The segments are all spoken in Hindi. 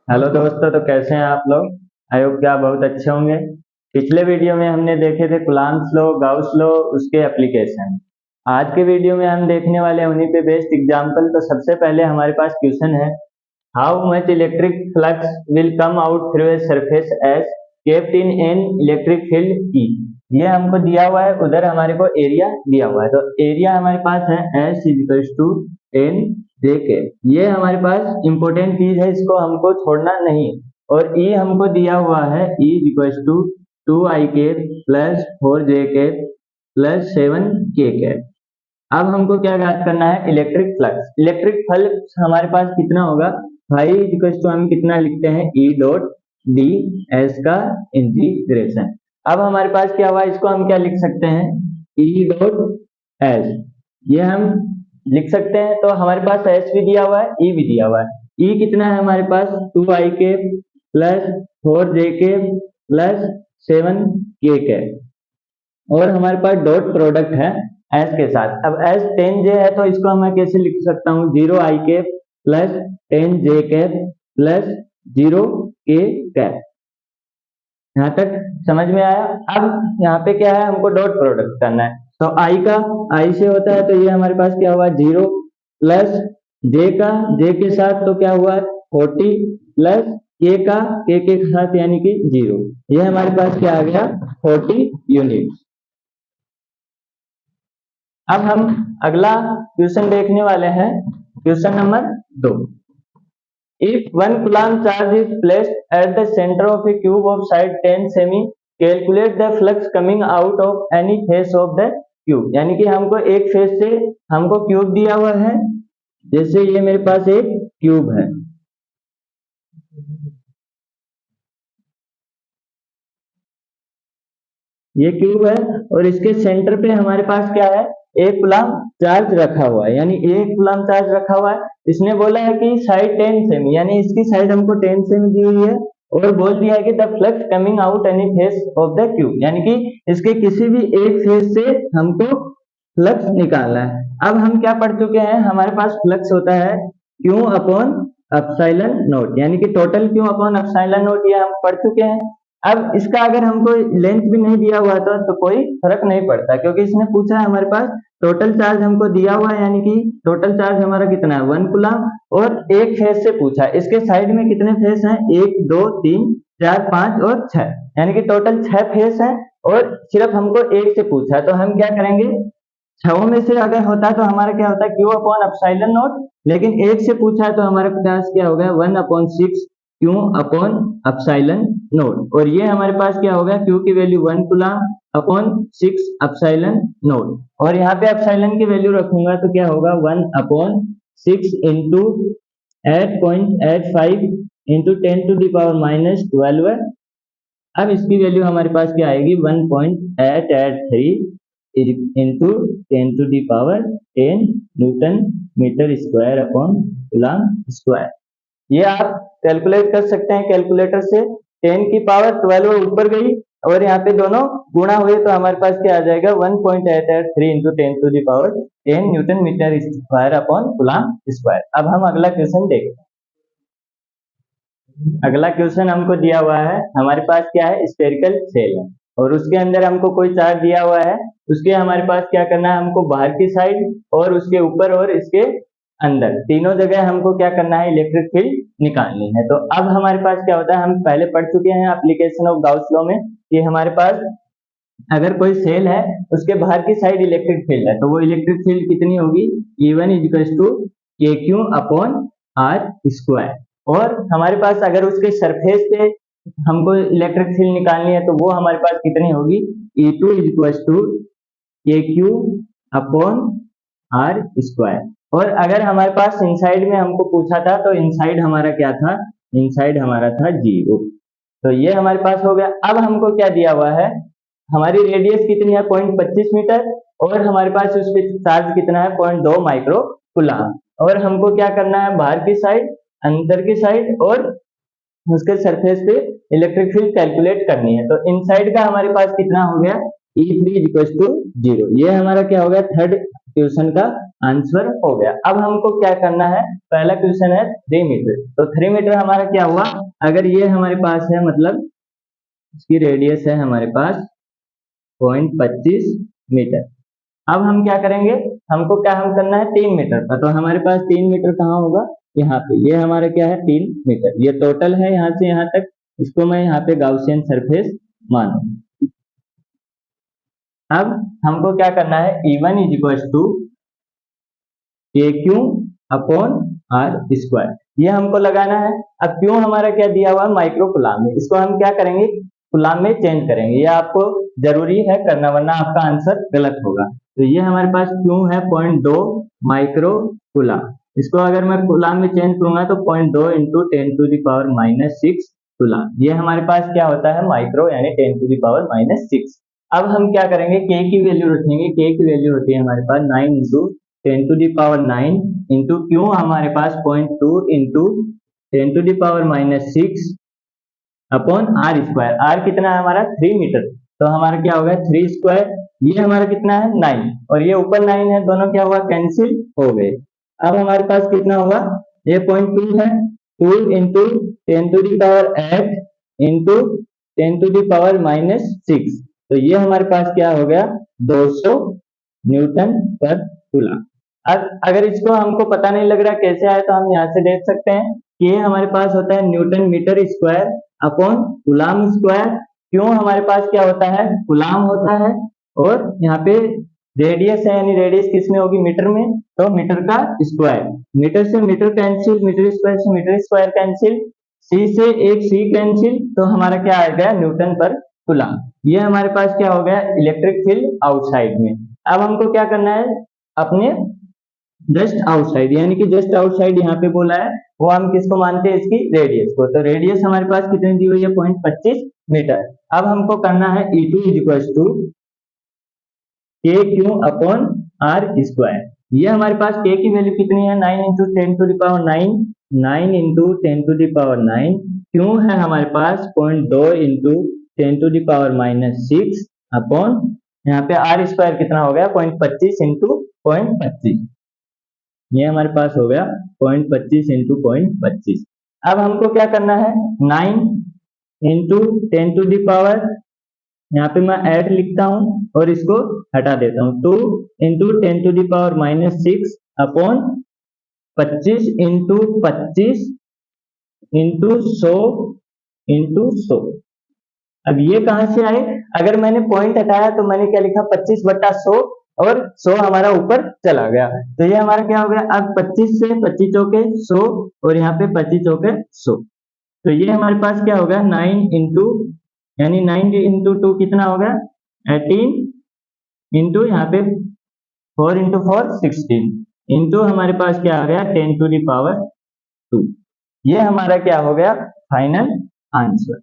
हेलो दोस्तों, तो कैसे हैं आप लोग। आई होप कि आप बहुत अच्छे होंगे। पिछले वीडियो में हमने देखे थे कुलाम्ब्स लॉ, गाउस लॉ, उसके एप्लीकेशन। आज के वीडियो में हम देखने वाले हैं उन्हीं पे बेस्ड एग्जांपल। तो सबसे पहले हमारे पास क्वेश्चन है, how much electric flux will come out through a surface as kept in an electric field E. ये हमको दिया हुआ है, उधर हमारे को एरिया दिया हुआ है। तो एरिया हमारे पास है S equals to N J K. ये हमारे पास इंपॉर्टेंट चीज है, इसको हमको छोड़ना नहीं। और ई हमको दिया हुआ है, ई इक्वल्स टू 2i के प्लस 4j के प्लस 7k के। अब हमको क्या ज्ञात करना है, इलेक्ट्रिक फ्लक्स। इलेक्ट्रिक फ्लक्स हमारे पास कितना होगा, भाई इक्वल्स टू हम कितना लिखते हैं, ई डॉट डी एस का इंटीग्रेशन। अब हमारे पास क्या हुआ, इसको हम क्या लिख सकते हैं, ई डॉट एस, ये हम लिख सकते हैं। तो हमारे पास एस भी दिया हुआ है, ई भी दिया हुआ है। ई कितना है हमारे पास, 2i के प्लस 4j के प्लस 7k के। और हमारे पास डॉट प्रोडक्ट है एस के साथ। अब एस 10j है, तो इसको मैं कैसे लिख सकता हूँ, 0i के प्लस 10j के प्लस 0k के। यहाँ तक समझ में आया। अब यहाँ पे क्या है, हमको डॉट प्रोडक्ट करना है। तो आई का आई से होता है, तो ये हमारे पास क्या हुआ, 0 प्लस जे का जे के साथ तो क्या हुआ 40 प्लस के का के साथ यानी कि 0। ये हमारे पास क्या आ गया, 40 यूनिट। अब हम अगला क्वेश्चन देखने वाले हैं, question number 2। If 1 coulomb charge is placed at the center of a cube of side 10 semi, calculate the flux coming out of any face of the cube। यानी कि हमको एक फेस से हमको क्यूब दिया हुआ है, जैसे ये मेरे पास एक क्यूब है, ये क्यूब है और इसके सेंटर पे हमारे पास क्या है, एक कूलम्ब चार्ज रखा हुआ है, यानी एक कूलम्ब चार्ज रखा हुआ है। इसने बोला है कि साइड 10 सेमी, यानी इसकी साइड हमको 10 सेमी दी हुई है। और बोल दिया है कि the flux coming out any face of the cube, यानी कि इसके किसी भी एक फेस से हमको फ्लक्स निकालना है। अब हम क्या पढ़ चुके हैं, हमारे पास फ्लक्स होता है क्यू अपॉन एप्सिलॉन नॉट, यानी कि total Q upon epsilon not, ये हम पढ़ चुके हैं। अब इसका अगर हमको लेंथ भी नहीं दिया हुआ था तो कोई फर्क नहीं पड़ता, क्योंकि इसने पूछा है हमारे पास टोटल चार्ज हमको दिया हुआ है, यानी कि टोटल चार्ज हमारा कितना है 1 कूलम्ब। और एक फेस से पूछा है, इसके साइड में कितने फेस हैं, 1 2 3 4 5 और 6, यानी कि टोटल 6 फेस हैं। और सिर्फ हमको एक से पूछा है, तो हम क्या करेंगे, 6 में से अगर होता तो हमारा क्या होता है क्यू अपॉन एप्सिलॉन नॉट, लेकिन एक से पूछा है तो हमारे पास क्या हो गया 1/6 क्यू अपॉन एप्सिलॉन नॉट। और ये हमारे पास क्या होगा, क्यू की value 1 coulomb upon 6 epsilon not. और यहाँ पे एप्सिलॉन की वैल्यू रखूंगा तो क्या होगा 1/6 इंटू 8.85 इंटू 10⁻⁻12। अब इसकी वैल्यू हमारे पास क्या आएगी 1.883 into 10⁻10 newton metre square upon coulomb square. ये आप कैलकुलेट कर सकते हैं कैलकुलेटर से। 10 की पावर 12 ऊपर गई और यहाँ पे दोनों गुणा हुए तो हमारे पास क्या आ जाएगा 1.883 into 10⁻10 newton metre square upon coulomb square. अब हम अगला क्वेश्चन देखते हैं। अगला क्वेश्चन हमको दिया हुआ है, हमारे पास क्या है, स्फेरिकल सेल है और उसके अंदर हमको कोई चार्ज दिया हुआ है। उसके हमारे पास क्या करना है, हमको बाहर की साइड और उसके ऊपर और इसके अंदर तीनों जगह हमको क्या करना है, इलेक्ट्रिक फील्ड निकालनी है। तो अब हमारे पास क्या होता है, हम पहले पढ़ चुके हैं एप्लीकेशन ऑफ गाउस लॉ में कि हमारे पास अगर कोई सेल है उसके बाहर की साइड इलेक्ट्रिक फील्ड है, तो वो इलेक्ट्रिक फील्ड कितनी होगी, E1 equals to KQ upon R square. और हमारे पास अगर उसके सरफेस पे हमको इलेक्ट्रिक फील्ड निकालनी है तो वो हमारे पास कितनी होगी, E2 equals to KQ upon R square. और अगर हमारे पास इनसाइड में हमको पूछा था तो इनसाइड हमारा क्या था, इनसाइड हमारा था 0। तो ये हमारे पास हो गया। अब हमको क्या दिया हुआ है, हमारी रेडियस कितनी है 0.25 मीटर और हमारे पास उस पे चार्ज कितना है 0.2 माइक्रो कूलम्ब। और हमको क्या करना है, बाहर की साइड, अंदर की साइड और उसके सरफेस पे इलेक्ट्रिक फील्ड कैलकुलेट करनी है। तो इनसाइड का हमारे पास कितना हो गया, E3 इक्वल्स टू 0। ये हमारा क्या हो गया, थर्ड क्वेश्चन का आंसर हो गया। अब हमको क्या करना है, पहला क्वेश्चन है 3 मीटर, तो 3 मीटर हमारा क्या हुआ, अगर ये हमारे पास है मतलब इसकी रेडियस है हमारे पास 0.25 मीटर। अब हम क्या करेंगे, हमको क्या हम करना है 3 मीटर का, तो हमारे पास 3 मीटर कहाँ होगा, यहाँ पे, ये हमारा क्या है 3 मीटर, ये टोटल है यहाँ से यहाँ तक, इसको मैं यहाँ पे गाउसियन सरफेस मानूंगा। अब हमको क्या करना है, E1 is equal to KQ upon R square, ये हमको लगाना है। अब क्यों हमारा क्या दिया हुआ है, माइक्रो कूलाम में, इसको हम क्या करेंगे, कूलाम में चेंज करेंगे, ये आपको जरूरी है करना वरना आपका आंसर गलत होगा। तो ये हमारे पास क्यों है 0.2 माइक्रो कूलाम, इसको अगर मैं कूलाम में चेंज करूंगा तो 0.2 इंटू 10⁻⁻6 कूलाम, ये हमारे पास क्या होता है माइक्रो यानी 10⁻⁻6। अब हम क्या करेंगे, के की वैल्यू रखेंगे, के की वैल्यू होती है हमारे पास 9 इंटू 10⁹ इंटू क्यों हमारे पास 0.2 into 10⁻⁻6 upon R square, R कितना है हमारा 3 मीटर, तो हमारा क्या होगा 3 स्क्वायर, ये हमारा कितना है 9 और ये ऊपर 9 है, दोनों क्या हुआ कैंसिल हो गए। अब हमारे पास कितना होगा, ये 0.2 है, 2 इंटू 10⁸ इंटू 10⁻⁻6, तो ये हमारे पास क्या हो गया 200 न्यूटन पर कूलम। अगर इसको हमको पता नहीं लग रहा कैसे आए तो हम यहाँ से देख सकते हैं कि ये हमारे पास होता है newton metre square upon coulomb square, क्यों हमारे पास क्या होता है कूलम होता है, और यहाँ पे रेडियस है यानी रेडियस किसमें होगी मीटर में, तो मीटर का स्क्वायर, मीटर से मीटर कैंसिल, मीटर स्क्वायर से मीटर स्क्वायर कैंसिल, सी से एक सी कैंसिल, तो हमारा क्या आ गया न्यूटन पर कूलम। ये हमारे पास क्या हो गया इलेक्ट्रिक फील्ड आउटसाइड में। अब हमको क्या करना है, अपने जस्ट आउटसाइड यानी कि जस्ट आउटसाइड यहाँ पे बोला है, वो हम किसको मानते हैं इसकी रेडियस को, तो रेडियस हमारे पास कितनी दी हुई है 0.25 मीटर। अब हमको करना है E2 is equal to KQ upon R square, ये हमारे पास K की वैल्यू कितनी है 9 इंटू 10⁹9, 9 इंटू 10⁹9, क्यों है हमारे पास 0.2 इंटू 10⁻⁻6 अपॉन यहाँ पे R स्क्वायर कितना हो गया 0.25 इंटू 0.25, ये हमारे पास हो गया 0.25 इंटू 0.25। अब हमको क्या करना है 9 इंटू 10⁻, यहाँ पे मैं ऐड लिखता हूँ और इसको हटा देता हूँ, 2 into 10⁻⁻6 upon 25 into 25 into 100 into 100। अब ये कहां से आए, अगर मैंने पॉइंट हटाया तो मैंने क्या लिखा 25/100 और 100 हमारा ऊपर चला गया, तो ये हमारा क्या हो गया, अब 25 से 25 चौके 100 और यहाँ पे 25 चौके 100, तो ये हमारे पास क्या होगा 9 इंटू यानी 9 इंटू 2 कितना हो गया 18 इंटू यहाँ पे 4 इंटू 4 16 इंटू हमारे पास क्या आ गया 10⁻², ये हमारा क्या हो गया फाइनल आंसर।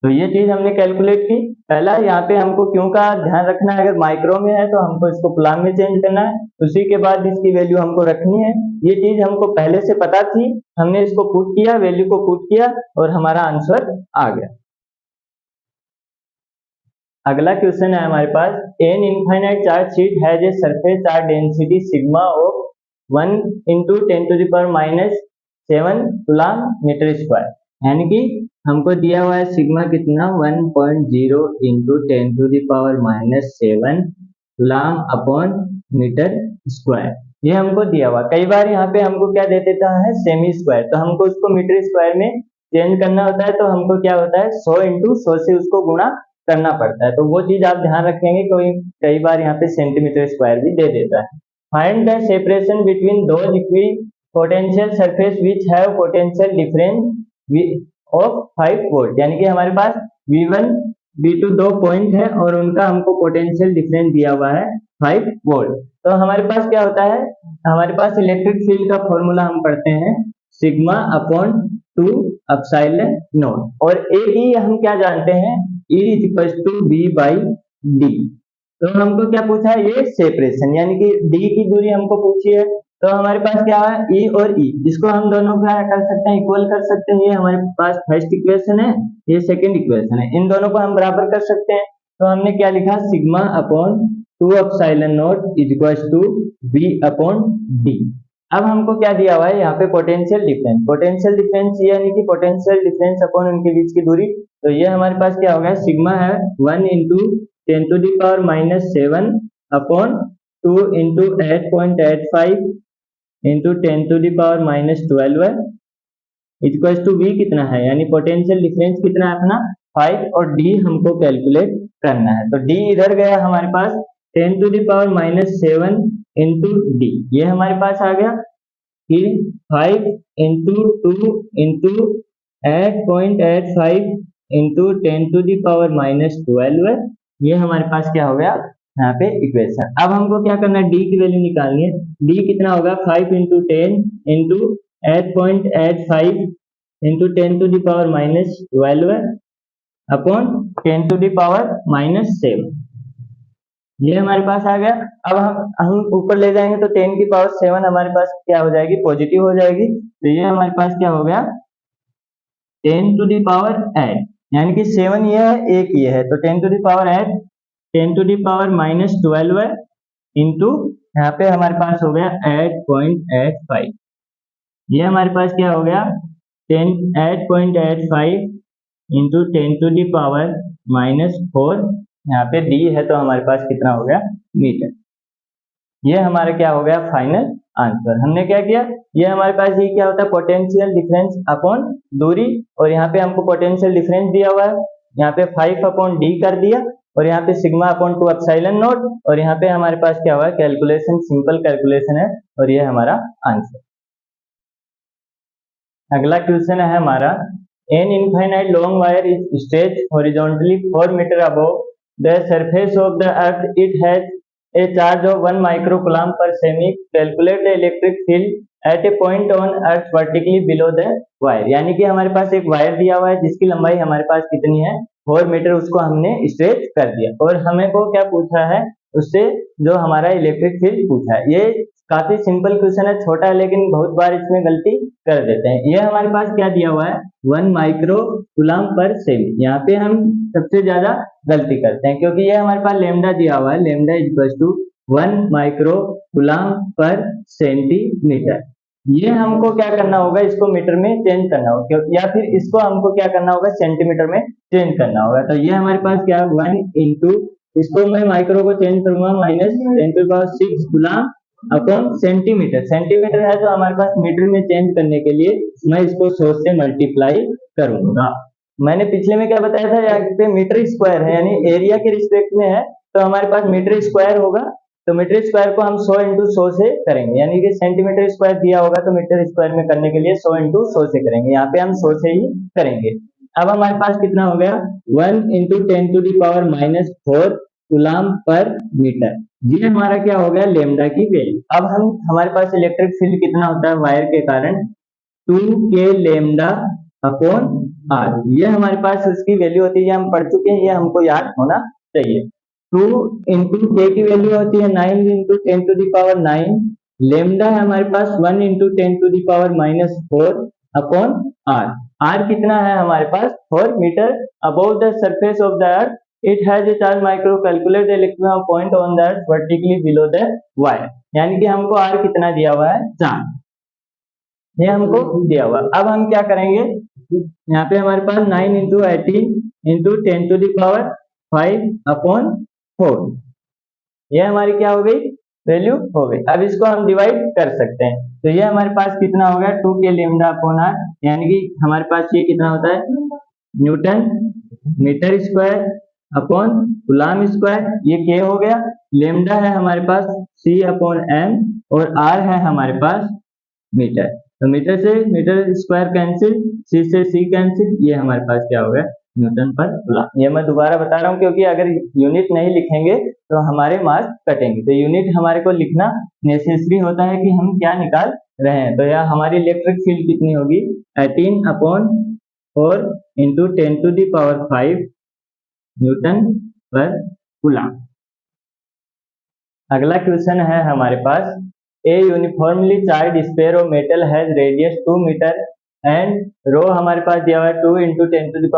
तो ये चीज हमने कैलकुलेट की। पहला यहाँ पे हमको क्यों का ध्यान रखना है, अगर माइक्रो में है तो हमको इसको कूलम में चेंज करना है, उसी के बाद इसकी वैल्यू हमको रखनी है। ये चीज हमको पहले से पता थी, हमने इसको पुट किया, वैल्यू को पुट किया और हमारा आंसर आ गया। अगला क्वेश्चन है हमारे पास, an infinite charge sheet has a surface charge density sigma of 1 into 10⁻⁻7 coulomb metre square, यानी कि हमको दिया हुआ है सिग्मा कितना 1.0 into 10⁻⁻7 coulomb upon metre square, ये हमको दिया हुआ। कई बार यहाँ पे हमको क्या दे देता है सेमी स्क्वायर, तो हमको उसको मीटर स्क्वायर में चेंज करना होता है, तो हमको क्या होता है 100 इंटू 100 से उसको गुणा करना पड़ता है, तो वो चीज आप ध्यान रखेंगे, कोई कई बार यहाँ पे सेंटीमीटर स्क्वायर भी दे देता है। Find the separation between those equipotential surface which have potential difference of 5 volt, यानी कि हमारे पास V1 V2 दो पॉइंट है और उनका हमको पोटेंशियल डिफरेंस दिया हुआ है 5 वोल्ट। तो हमारे पास क्या होता है, हमारे पास इलेक्ट्रिक फील्ड का फॉर्मूला हम पढ़ते हैं सिग्मा अपॉन 2 एप्सिलॉन नॉट, और ए हम क्या जानते हैं E is equal to V/D। तो हमको क्या पूछा है ये सेपरेशन, यानी कि D की दूरी हमको पूछी है, तो हमारे पास क्या है E और E, इसको हम दोनों क्या कर सकते हैं इक्वल कर सकते हैं, ये हमारे पास फर्स्ट इक्वेशन है, ये सेकंड इक्वेशन है, इन दोनों को हम बराबर कर सकते हैं। तो हमने क्या लिखा sigma upon 2 epsilon naught is equal to V upon D। अब हमको क्या दिया हुआ है यहाँ पे पोटेंशियल डिफरेंस यानी कि पोटेंशियल डिफरेंस अपॉन उनके बीच की दूरी। तो ये हमारे पास क्या होगा, सिग्मा है 1 इंटू 10⁻⁻7 अपॉन 2 इंटू 8.85 इंटू 10⁻⁻12 है इक्वल टू V कितना है, यानी पोटेंशियल डिफरेंस कितना है अपना 5 और D हमको कैलकुलेट करना है। तो D इधर गया हमारे पास 10⁻⁻7 इंटू D, ये हमारे पास आ गया। फिर 5 इंटू 2 इंटू 8.85 इंटू 10⁻⁻12 है, ये हमारे पास क्या हो गया यहाँ पे इक्वेशन। अब हमको क्या करना है, D की वैल्यू निकालनी है। D कितना होगा 5 इंटू 10 इंटू 8.85 इंटू 10⁻⁻12 अपॉन 10⁻⁻7, ये हमारे पास आ गया। अब हम ऊपर ले जाएंगे तो 10⁻7 हमारे पास क्या हो जाएगी, पॉजिटिव हो जाएगी। तो ये हमारे पास क्या हो गया 10⁸, यानी कि 7 ये है, एक ये है, तो 10⁸ 10⁻⁻12 है इंटू यहाँ पे हमारे पास हो गया 8.85, ये हमारे पास क्या हो गया 8.85 इंटू 10⁻⁻4, यहाँ पे D है तो हमारे पास कितना हो गया मीटर। ये हमारा क्या हो गया फाइनल आंसर। हमने क्या किया, ये हमारे पास ये क्या होता है पोटेंशियल डिफरेंस अपॉन दूरी, और यहाँ पे हमको पोटेंशियल डिफरेंस दिया हुआ है, यहाँ पे 5 अपॉन D कर दिया, और यहाँ पे सिग्मा अपॉन 2 एप्सिलॉन नॉट, और यहाँ पे हमारे पास क्या हुआ कैलकुलेशन, सिंपल कैलकुलेशन है, और ये हमारा आंसर। अगला क्वेश्चन है हमारा, an infinite long wire is stretched horizontally 4 metre above the surface of the earth. It has a charge of 1 microcoulomb per semi. Calculate the electric field at a point on earth vertically below the wire। यानी कि हमारे पास एक वायर दिया हुआ है जिसकी लंबाई हमारे पास कितनी है 4 मीटर, उसको हमने स्ट्रेच कर दिया, और हमें को क्या पूछा है उससे, जो हमारा इलेक्ट्रिक फील्ड पूछा है। ये काफी सिंपल क्वेश्चन है, छोटा है, लेकिन बहुत बार इसमें गलती कर देते हैं। ये हमारे पास क्या दिया हुआ है 1 माइक्रोकूलम्ब पर सेमी, यहाँ पे हम सबसे ज्यादा गलती करते हैं क्योंकि ये हमारे पास लेमडा दिया हुआ है, लेमडा इक्वल टू 1 माइक्रोकूलम्ब पर सेंटीमीटर। ये हमको क्या करना होगा, इसको मीटर में चेंज करना होगा, या फिर इसको हमको क्या करना होगा सेंटीमीटर में चेंज करना होगा। तो ये हमारे पास क्या 1 इंटू, इसको मैं माइक्रो को चेंज करूंगा -10⁻6 कूलम्ब अपॉन सेंटीमीटर। सेंटीमीटर है तो हमारे पास मीटर में चेंज करने के लिए मैं इसको 100 से मल्टीप्लाई करूंगा। मैंने पिछले में क्या बताया था, यहाँ पे मीटर स्क्वायर है, यानी एरिया के रिस्पेक्ट में है, तो हमारे पास मीटर स्क्वायर होगा, तो मीटर स्क्वायर को हम 100 इंटू 100 से करेंगे, यानी कि सेंटीमीटर स्क्वायर दिया होगा तो मीटर स्क्वायर में करने के लिए 100 इंटू 100 से करेंगे, यहाँ पे हम 100 से ही करेंगे। अब हमारे पास कितना हो गया 1 इंटू 10⁻⁻4 कूलम्ब पर मीटर, ये हमारा क्या हो गया लेमडा की वैल्यू। अब हम हमारे पास इलेक्ट्रिक फील्ड कितना होता है वायर के कारण 2k लेमडा अपॉन r, ये हमारे पास उसकी वैल्यू होती है, ये हम पढ़ चुके हैं, ये हमको याद होना चाहिए। 2 इंटू k की वैल्यू होती है 9 इंटू 10⁹, लेमडा है हमारे पास 1 इंटू 10⁻⁻4 अपॉन r। r कितना है हमारे पास 4 metre above the surface of the earth, it has a charge micro, calculate the electron point on the earth vertically below the wire। यानी कि हमको r कितना दिया हुआ है 4, ये हमको दिया हुआ। अब हम क्या करेंगे, यहाँ पे हमारे पास 9 इंटू 18 इंटू 10⁵ अपॉन 4, ये हमारी क्या हो गई वैल्यू हो गई। अब इसको हम डिवाइड कर सकते हैं, तो ये हमारे पास कितना हो गया 2k लेमडा अपॉन r, यानी कि हमारे पास ये कितना होता है newton metre square upon coulomb square, ये k हो गया। लेमडा है हमारे पास c अपॉन m, और r है हमारे पास मीटर, तो मीटर से मीटर स्क्वायर कैंसिल, c से c कैंसिल, ये हमारे पास क्या हो गया न्यूटन पर कूलम्ब। ये मैं दोबारा बता रहा हूँ क्योंकि अगर यूनिट नहीं लिखेंगे तो हमारे मार्क्स कटेंगे, तो यूनिट हमारे को लिखना नेसेसरी होता है कि हम क्या निकाल रहे हैं। तो यह हमारी इलेक्ट्रिक फील्ड कितनी होगी 18/4 इंटू 10⁵ न्यूटन पर कूलम्ब। अगला क्वेश्चन है हमारे पास, a uniformly charge sphere of metal has radius 2 metre and rho हमारे पास दिया हुआ है 2 into 10⁴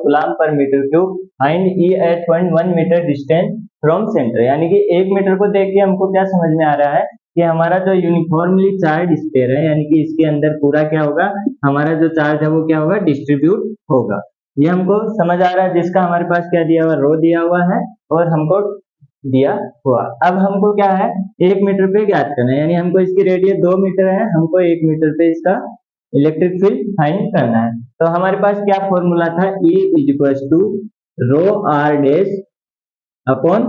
coulomb per metre cube, find E at 1 metre distance from centre, यानी कि 1 मीटर को देख के हमको क्या समझ में आ रहा है कि हमारा जो यूनिफॉर्मली चार्ज स्फीयर है, यानी कि इसके अंदर पूरा क्या होगा, हमारा जो चार्ज है वो क्या होगा, डिस्ट्रीब्यूट होगा। ये हमको समझ आ रहा है, जिसका हमारे पास क्या दिया हुआ, रो दिया हुआ है और हमको दिया हुआ। अब हमको क्या है, 1 मीटर पे ज्ञात करना है, यानी हमको इसकी रेडियस 2 मीटर है, हमको 1 मीटर पे इसका इलेक्ट्रिक फील्ड फाइंड करना है। तो हमारे पास क्या फॉर्मूला था, E is equal to rho R dash upon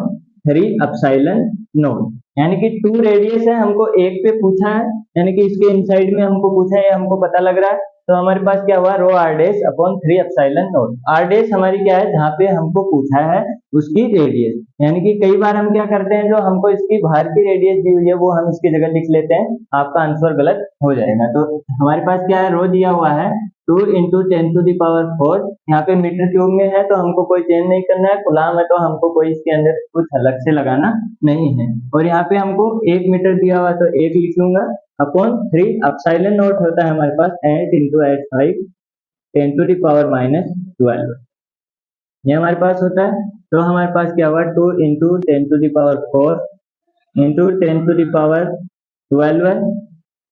3 epsilon naught, यानी कि 2 रेडियस है, हमको एक पे पूछा है, यानी कि इसके इनसाइड में हमको पूछा है, हमको पता लग रहा है। तो हमारे पास क्या हुआ, rho R dash upon 3 epsilon naught. R dash हमारी क्या है, जहाँ पे हमको पूछा है उसकी रेडियस, यानी कि कई बार हम क्या करते हैं, जो हमको इसकी बाहर की रेडियस दी हुई है वो हम इसकी जगह लिख लेते हैं, आपका आंसर गलत हो जाएगा। तो हमारे पास क्या है, रो दिया हुआ है 2 इंटू 10⁴, यहाँ पे मीटर क्यूब में है तो हमको कोई चेंज नहीं करना है, कूलाम है तो हमको कोई इसके अंदर कुछ अलग से लगाना नहीं है। और यहाँ पे हमको 1 मीटर दिया हुआ तो 1 लिख लूंगा, अपॉन 3 एप्सिलॉन नॉट होता है हमारे पास 8 इंटू 8 5 10⁻12, ये हमारे पास होता है। तो हमारे पास क्या हुआ, 2 इंटू 10⁴ इंटू 10⁻12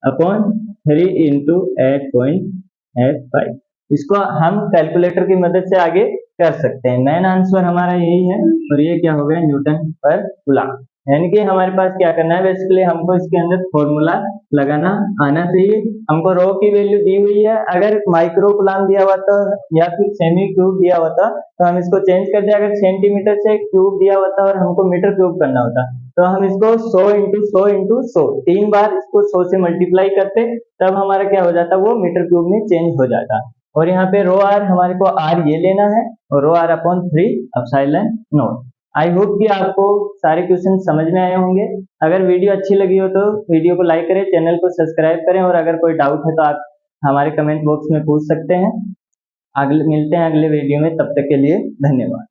अपॉन 3 इंटू 8.85। इसको हम कैलकुलेटर की मदद से आगे कर सकते हैं। मेन आंसर हमारा यही है, और ये क्या हो गया, न्यूटन पर कूलाम। यानी कि हमारे पास क्या करना है, बेसिकली हमको इसके अंदर फॉर्मूला लगाना आना चाहिए। हमको रो की वैल्यू दी हुई है, अगर माइक्रो कूलाम दिया हुआ था या फिर सेमी क्यूब दिया हुआ था तो हम इसको चेंज कर दिया, अगर सेंटीमीटर से क्यूब दिया हुआ था और हमको मीटर क्यूब करना होता तो हम इसको 100 इंटू 100 इंटू 100 3 बार इसको 100 से मल्टीप्लाई करते, तब हमारा क्या हो जाता, वो मीटर क्यूब में चेंज हो जाता। और यहाँ पे रो आर हमारे को आर ये लेना है और rho R upon 3 epsilon naught. I hope कि आपको सारे क्वेश्चन समझ में आए होंगे। अगर वीडियो अच्छी लगी हो तो वीडियो को लाइक करें, चैनल को सब्सक्राइब करें, और अगर कोई डाउट है तो आप हमारे कमेंट बॉक्स में पूछ सकते हैं। अगले मिलते हैं अगले वीडियो में, तब तक के लिए धन्यवाद।